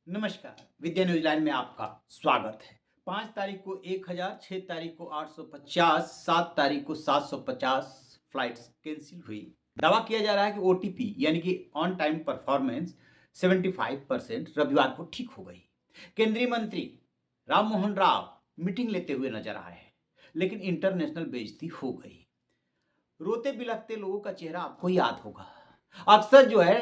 नमस्कार। विद्या न्यूजीलैंड में आपका स्वागत है। 5 तारीख को 1000, 6 तारीख को 850, 7 तारीख को 750 फ्लाइट्स कैंसिल हुई। दावा किया जा रहा है कि ओटीपी यानी कि ऑन टाइम परफॉर्मेंस 75% रविवार को ठीक हो गई। केंद्रीय मंत्री राम मोहन राव मीटिंग लेते हुए नजर आए हैं, लेकिन इंटरनेशनल बेइज्जती हो गई। रोते बिलखते लोगों का चेहरा आपको याद होगा। अक्सर जो है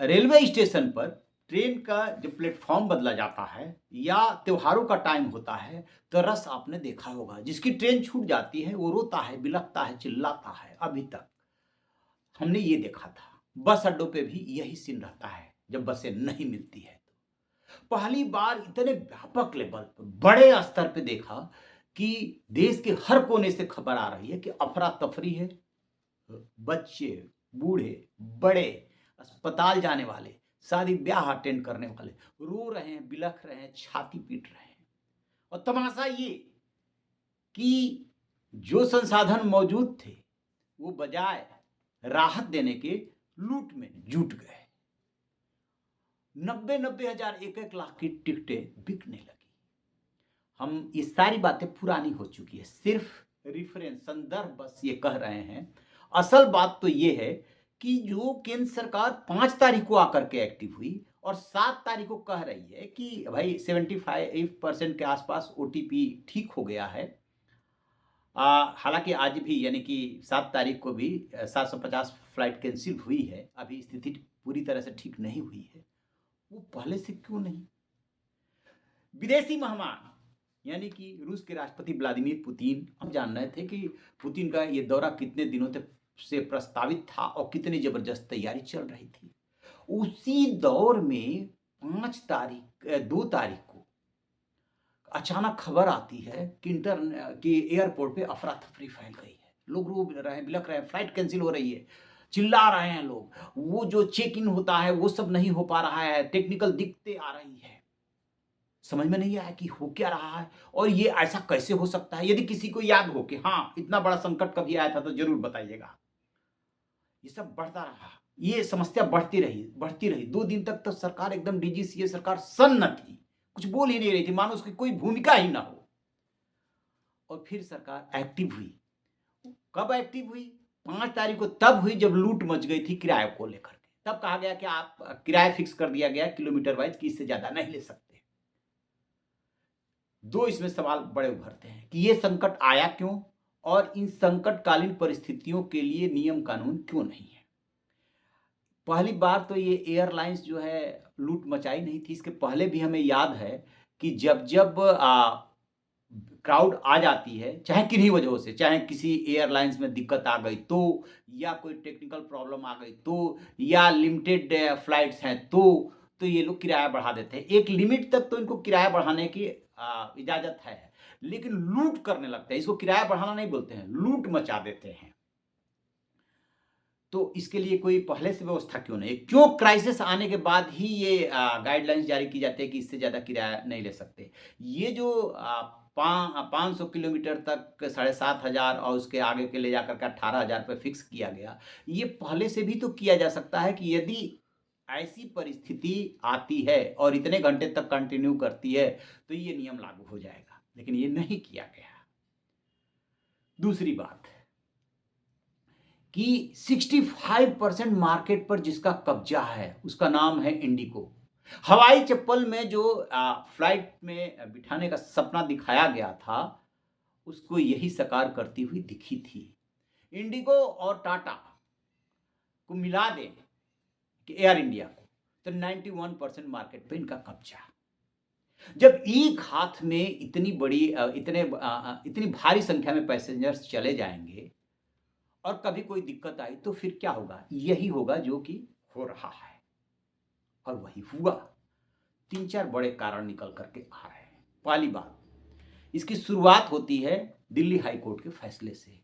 रेलवे स्टेशन पर ट्रेन का जब प्लेटफॉर्म बदला जाता है या त्योहारों का टाइम होता है तो रस आपने देखा होगा। जिसकी ट्रेन छूट जाती है वो रोता है, बिलखता है, चिल्लाता है। अभी तक हमने ये देखा था। बस अड्डों पे भी यही सीन रहता है जब बसें नहीं मिलती है। तो पहली बार इतने व्यापक लेवल पर बड़े स्तर पे देखा कि देश के हर कोने से खबर आ रही है कि अफरा तफरी है। बच्चे, बूढ़े, बड़े, अस्पताल जाने वाले, शादी ब्याह अटेंड करने वाले रो रहे हैं, बिलख रहे हैं, छाती पीट रहे हैं। और तमाशा ये कि जो संसाधन मौजूद थे वो बजाय राहत देने के लूट में जुट गए। 90-90 हजार, 1-1 लाख की टिकटें बिकने लगी। हम ये सारी बातें पुरानी हो चुकी है, सिर्फ रिफरेंस संदर्भ बस ये कह रहे हैं। असल बात तो ये है कि जो केंद्र सरकार 5 तारीख को आकर के एक्टिव हुई और 7 तारीख को कह रही है कि भाई 75% के आसपास ओटीपी ठीक हो गया है। हालांकि आज भी यानी कि 7 तारीख को भी 750 फ्लाइट कैंसिल हुई है। अभी स्थिति पूरी तरह से ठीक नहीं हुई है। वो पहले से क्यों नहीं? विदेशी मेहमान यानी कि रूस के राष्ट्रपति व्लादिमीर पुतिन, हम जान रहे थे कि पुतिन का ये दौरा कितने दिनों तक से प्रस्तावित था और कितनी जबरदस्त तैयारी चल रही थी। उसी दौर में 2 तारीख को अचानक खबर आती है कि एयरपोर्ट पे अफरा तफरी फैल गई है। लोग रो रहे हैं, बिलख रहे हैं, फ्लाइट कैंसिल हो रही है, चिल्ला रहे हैं लोग। वो जो चेक इन होता है वो सब नहीं हो पा रहा है, टेक्निकल दिक्कतें आ रही है। समझ में नहीं आया कि हो क्या रहा है और ये ऐसा कैसे हो सकता है। यदि किसी को याद हो कि हाँ इतना बड़ा संकट कभी आया था तो जरूर बताइएगा। ये सब बढ़ता रहा, ये समस्या बढ़ती रही। 2 दिन तक तो सरकार एकदम डीजीसीए सरकार सन्न थी, कुछ बोल ही नहीं रही थी, मानो उसकी कोई भूमिका ही ना हो। और फिर सरकार एक्टिव हुई। कब एक्टिव हुई? 5 तारीख को तब हुई जब लूट मच गई थी किराए को लेकर के। तब कहा गया कि आप किराया फिक्स कर दिया गया किलोमीटर वाइज कि इससे ज्यादा नहीं ले सकते। दो इसमें सवाल बड़े उभरते हैं कि ये संकट आया क्यों और इन संकटकालीन परिस्थितियों के लिए नियम कानून क्यों नहीं है। पहली बार तो ये एयरलाइंस जो है लूट मचाई नहीं थी। इसके पहले भी हमें याद है कि जब क्राउड आ जाती है, चाहे किन्हीं वजहों से, चाहे किसी एयरलाइंस में दिक्कत आ गई तो, या कोई टेक्निकल प्रॉब्लम आ गई तो, या लिमिटेड फ्लाइट्स हैं तो ये लोग किराया बढ़ा देते हैं। एक लिमिट तक तो इनको किराया बढ़ाने की इजाज़त है, लेकिन लूट करने लगते हैं। इसको किराया बढ़ाना नहीं बोलते हैं, लूट मचा देते हैं। तो इसके लिए कोई पहले से व्यवस्था क्यों नहीं? क्यों क्राइसिस आने के बाद ही ये गाइडलाइंस जारी की जाती है कि इससे ज़्यादा किराया नहीं ले सकते? ये जो 500 किलोमीटर तक 7,500 और उसके आगे के ले जाकर के 18,000 पे फिक्स किया गया। ये पहले से भी तो किया जा सकता है कि यदि ऐसी परिस्थिति आती है और इतने घंटे तक कंटिन्यू करती है, तो ये नियम लागू हो जाएगा, लेकिन ये नहीं किया गया। दूसरी बात कि 65% मार्केट पर जिसका कब्जा है उसका नाम है इंडिगो। हवाई चप्पल में जो फ्लाइट में बिठाने का सपना दिखाया गया था उसको यही साकार करती हुई दिखी थी। इंडिगो और टाटा को मिला दें कि एयर इंडिया को, तो 91% मार्केट पे इनका कब्जा। जब एक हाथ में इतनी भारी संख्या में पैसेंजर्स चले जाएंगे और कभी कोई दिक्कत आई तो फिर क्या होगा? यही होगा जो कि हो रहा है और वही हुआ। 3-4 बड़े कारण निकल करके आ रहे हैं। पहली बात, इसकी शुरुआत होती है दिल्ली हाई कोर्ट के फैसले से।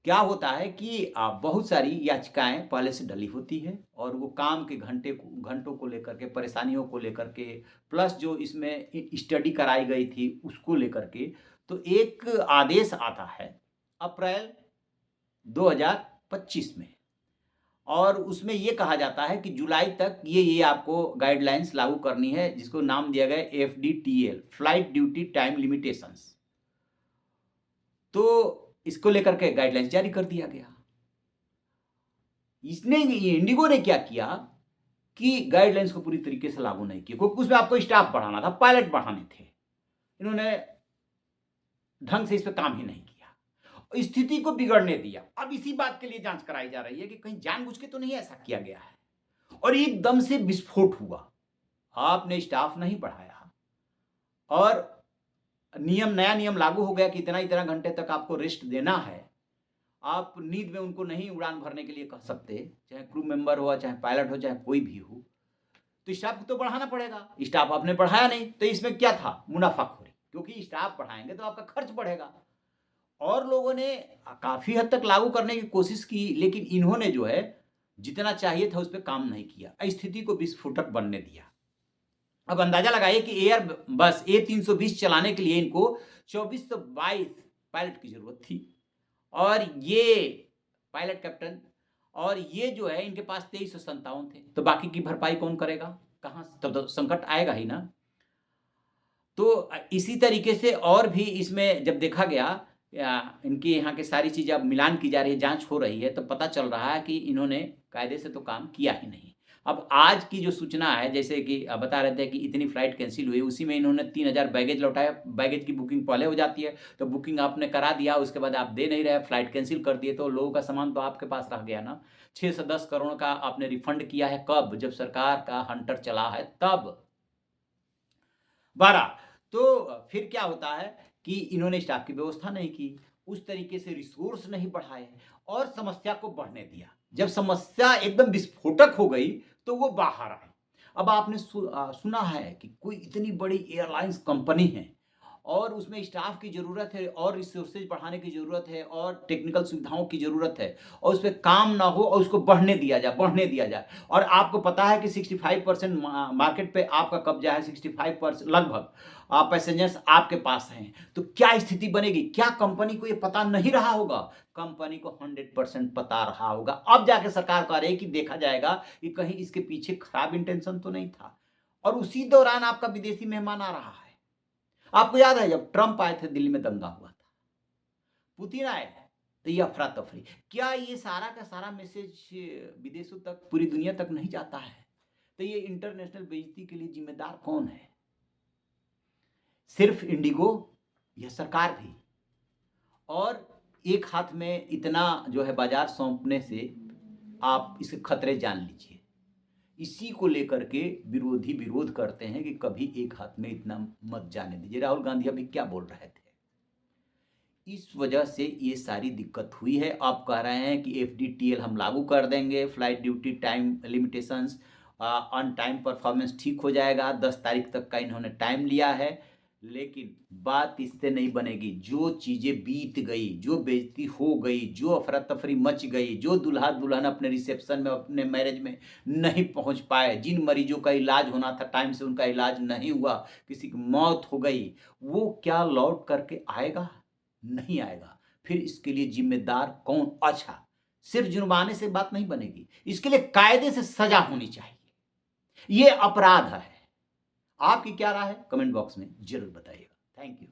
क्या होता है कि बहुत सारी याचिकाएं पहले से डली होती है और वो काम के घंटों को लेकर के, परेशानियों को लेकर के, प्लस जो इसमें स्टडी कराई गई थी उसको लेकर के, तो एक आदेश आता है अप्रैल 2025 में और उसमें ये कहा जाता है कि जुलाई तक ये आपको गाइडलाइंस लागू करनी है, जिसको नाम दिया गया FDTL, flight duty time limitations. तो इसको लेकर के गाइडलाइंस जारी कर दिया गया। इसने इंडिगो ने क्या किया कि गाइडलाइंस को पूरी तरीके से लागू नहीं किया, क्योंकि उसमें आपको स्टाफ बढ़ाना था, पायलट बढ़ाने थे। इन्होंने ढंग से इस पर काम ही नहीं किया, स्थिति को बिगड़ने दिया। अब इसी बात के लिए जांच कराई जा रही है कि कहीं जानबूझ के तो नहीं ऐसा किया गया है, और एकदम से विस्फोट हुआ। आपने स्टाफ नहीं बढ़ाया और नया नियम लागू हो गया कि इतना घंटे तक आपको रेस्ट देना है। आप नींद में उनको नहीं उड़ान भरने के लिए कह सकते, चाहे क्रू मेंबर हो, चाहे पायलट हो, चाहे कोई भी हो। तो स्टाफ को तो बढ़ाना पड़ेगा। स्टाफ आपने बढ़ाया नहीं, तो इसमें क्या था? मुनाफाखोरी, क्योंकि स्टाफ बढ़ाएंगे तो आपका खर्च बढ़ेगा। और लोगों ने काफी हद तक लागू करने की कोशिश की, लेकिन इन्होंने जो है जितना चाहिए था उस पर काम नहीं किया, स्थिति को विस्फोटक बनने दिया। अब अंदाजा लगाइए कि एयर बस A320 चलाने के लिए इनको 2422 पायलट की जरूरत थी, और ये पायलट कैप्टन, और ये जो है इनके पास 2357 थे। तो बाकी की भरपाई कौन करेगा? कहां से? तब तो संकट आएगा ही ना। तो इसी तरीके से और भी इसमें जब देखा गया, इनकी यहाँ की सारी चीजें अब मिलान की जा रही है, जांच हो रही है, तो पता चल रहा है कि इन्होंने कायदे से तो काम किया ही नहीं। अब आज की जो सूचना है, जैसे कि बता रहे थे कि इतनी फ्लाइट कैंसिल हुई, उसी में इन्होंने 3000 बैगेज लौटाया। बैगेज की बुकिंग पहले हो जाती है, तो बुकिंग आपने करा दिया, उसके बाद आप दे नहीं रहे, फ्लाइट कैंसिल कर दिए, तो लोगों का सामान तो आपके पास रह गया ना। 6 से 10 करोड़ का आपने रिफंड किया है, कब? जब सरकार का हंटर चला है तब। 12, तो फिर क्या होता है कि इन्होंने स्टाफ की व्यवस्था नहीं की, उस तरीके से रिसोर्स नहीं बढ़ाए, और समस्या को बढ़ने दिया। जब समस्या एकदम विस्फोटक हो गई तो वो बाहर आई। अब आपने सुना है कि कोई इतनी बड़ी एयरलाइंस कंपनी है, और उसमें स्टाफ की ज़रूरत है, और रिसोर्सेज बढ़ाने की ज़रूरत है, और टेक्निकल सुविधाओं की ज़रूरत है, और उस पे काम ना हो, और उसको बढ़ने दिया जाए। और आपको पता है कि 65% मार्केट पे आपका कब्जा है, 65% लगभग पैसेंजर्स आपके पास हैं। तो क्या स्थिति बनेगी? क्या कंपनी को ये पता नहीं रहा होगा? कंपनी को 100% पता रहा होगा। अब जाके सरकार कह रही है कि देखा जाएगा कि कहीं इसके पीछे खराब इंटेंशन तो नहीं था। और उसी दौरान आपका विदेशी मेहमान आ रहा है। आपको याद है जब ट्रंप आए थे, दिल्ली में दंगा हुआ था, पुतिन आए, तो ये अफरा तफरी। क्या ये सारा का सारा मैसेज विदेशों तक, पूरी दुनिया तक नहीं जाता है? तो ये इंटरनेशनल बेइज्जती के लिए जिम्मेदार कौन है? सिर्फ इंडिगो या सरकार भी? और एक हाथ में इतना जो है बाजार सौंपने से आप इसके खतरे जान लीजिए। इसी को लेकर के विरोधी विरोध करते हैं कि कभी एक हाथ में इतना मत जाने दीजिए। राहुल गांधी अभी क्या बोल रहे थे? इस वजह से ये सारी दिक्कत हुई है। आप कह रहे हैं कि एफडीटीएल हम लागू कर देंगे, flight duty time limitations, on time performance ठीक हो जाएगा। 10 तारीख तक का इन्होंने टाइम लिया है, लेकिन बात इससे नहीं बनेगी। जो चीज़ें बीत गई, जो बेइज्जती हो गई, जो अफरा तफरी मच गई, जो दूल्हा दुल्हन अपने रिसेप्शन में, अपने मैरिज में नहीं पहुंच पाए, जिन मरीजों का इलाज होना था टाइम से उनका इलाज नहीं हुआ, किसी की मौत हो गई, वो क्या लौट करके आएगा? नहीं आएगा। फिर इसके लिए जिम्मेदार कौन? अच्छा, सिर्फ जुर्माने से बात नहीं बनेगी, इसके लिए कायदे से सजा होनी चाहिए। ये अपराध है। आपकी क्या राय है? कमेंट बॉक्स में जरूर बताइएगा। Thank you.